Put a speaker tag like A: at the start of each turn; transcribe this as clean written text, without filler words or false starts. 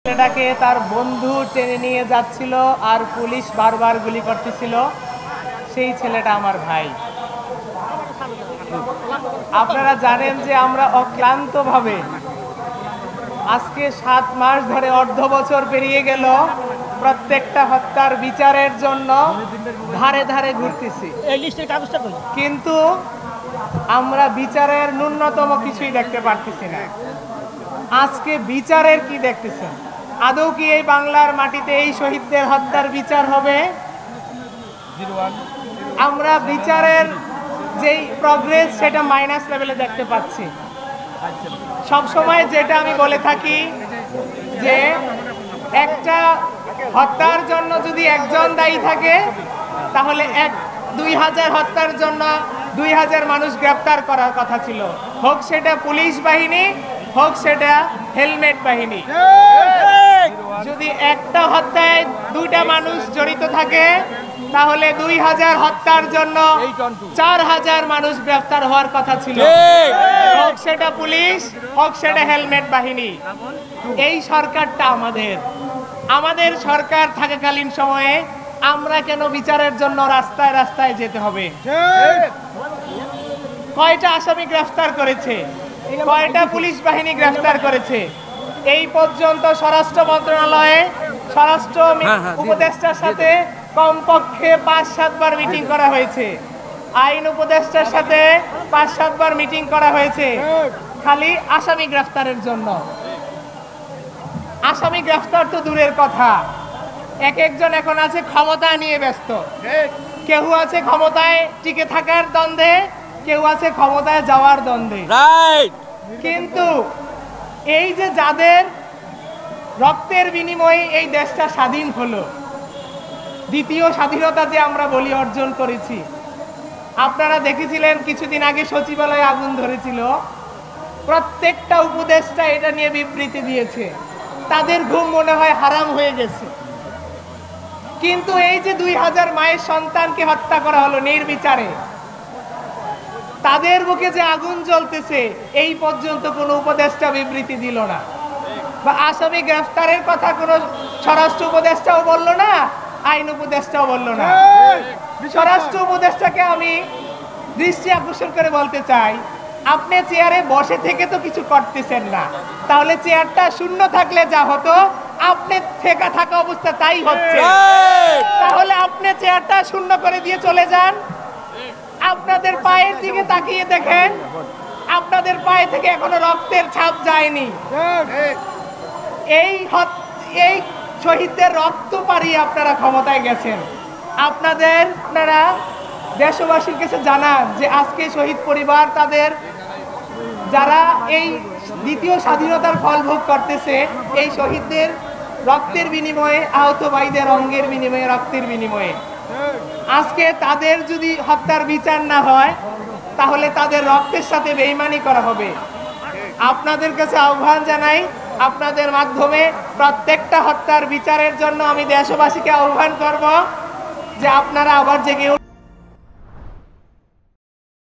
A: ছেলেটাকে তার বন্ধু টেনে নিয়ে যাচ্ছিল আর পুলিশ বারবার গুলি করতেছিল। সেই ছেলেটা আমার ভাই। আপনারা জানেন যে আমরা অক্লান্তভাবে আজকে 7 মাস ধরে অর্ধ বছর পেরিয়ে গেল প্রত্যেকটা হত্যার বিচারের জন্য ধারে ধারে ঘুরতেছি, কিন্তু আমরা বিচারের ন্যূনতম কিছুই দেখতে পারতেছি না। আজকে বিচারের কি দেখতেছেন? আদৌ কি এই বাংলার মাটিতে এই শহীদদের হত্যার বিচার হবে? আমরা বিচারের যেই প্রগ্রেস সেটা মাইনাস লেভেলে দেখতে পাচ্ছি। সব সময় যেটা আমি বলে থাকি যে একটা হত্যার জন্য যদি একজন দায়ী থাকে তাহলে 2000 হত্যার জন্য 2000 মানুষ গ্রেফতার করার কথা ছিল, হোক সেটা পুলিশ বাহিনী হোক সেটা হেলমেট বাহিনী। যদি একটা হত্যায় 2টা মানুষ জড়িত থাকে তাহলে 2000 হত্যার জন্য 4000 মানুষ গ্রেফতার হওয়ার কথা ছিল, হোক সেটা পুলিশ হোক সেটা হেলমেট বাহিনী। এই সরকারটা আমাদের সরকার থাকাকালীন সময়ে আমরা কেন বিচারের জন্য রাস্তায় রাস্তায় যেতে হবে? কয়টা আসামি গ্রেফতার করেছে, কয়টা পুলিশ বাহিনী গ্রেফতার করেছে? এই পর্যন্ত স্বরাষ্ট্র মন্ত্রণালয়ে স্বরাষ্ট্র উপদেষ্টার সাথে কমপক্ষে 5-7 বার মিটিং করা হয়েছে, আইন উপদেষ্টার সাথে 5-7 বার মিটিং করা হয়েছে খালি আসামি গ্রেফতারের জন্য। আসামি গ্রেফতার তো দূরের কথা, একজন এখন আছে ক্ষমতা নিয়ে ব্যস্ত। কেউ আছে ক্ষমতায় টিকে থাকার দ্বন্দ্বে, কেউ আছে ক্ষমতায় যাওয়ার দ্বন্দ্বে। কিন্তু এই যে যাদের রক্তের বিনিময়ে এই দেশটা স্বাধীন হলো, দ্বিতীয় স্বাধীনতা যে আমরা বলি অর্জন করেছি, আপনারা দেখেছিলেন কিছুদিন আগে সচিবালয়ে আগুন ধরেছিল, প্রত্যেকটা উপদেষ্টা এটা নিয়ে বিবৃতি দিয়েছে, তাদের ঘুম মনে হয় হারাম হয়ে গেছে। কিন্তু এই যে 2000 মায়ের সন্তানকে হত্যা করা হলো নির্বিচারে, তাদের বুকে যে আগুন জ্বলতেছে এই পর্যন্ত কোনো উপদেষ্টা বিবৃতি দিল না, বা আসামি গ্রেফতারের কথা কোনো স্বরাষ্ট্র উপদেষ্টাও বললো না, আইন উপদেষ্টাও বললো না। স্বরাষ্ট্র উপদেষ্টাকে আমি দৃষ্টি আকর্ষণ করে বলতে চাই, আপনি চেয়ারে বসে থেকে তো কিছু করতেছেন না, তাহলে চেয়ারটা শূন্য থাকলে যা হতো আপনি থেকে থাকা অবস্থা তাই হচ্ছে। তাহলে আপনি চেয়ারটা শূন্য করে দিয়ে চলে যান, আপনাদের পায়ের দিকে তাকিয়ে দেখেন, আপনাদের পায়ে থেকে এখনো রক্তের ছাপ যায়নি। এই শহীদদের রক্ত পাড়িয়ে আপনারা ক্ষমতায় গেছেন। আপনারা দেশবাসীর কাছে জানান যে আজকে শহীদ পরিবার তাদের যারা এই দ্বিতীয় স্বাধীনতার ফল ভোগ করতেছে, এই শহীদদের রক্তের বিনিময়ে, আহত ভাইদের অঙ্গের বিনিময়ে, রক্তের বিনিময়ে, আজকে তাদের যদি হত্যার বিচার না হয় তাহলে তাদের রক্তের সাথে বেঈমানি করা হবে। আপনাদের কাছে আহ্বান জানাই, আপনাদের মাধ্যমে প্রত্যেকটা হত্যার বিচারের জন্য আমি দেশবাসীকে আহ্বান করব যে আপনারা আবার জেগে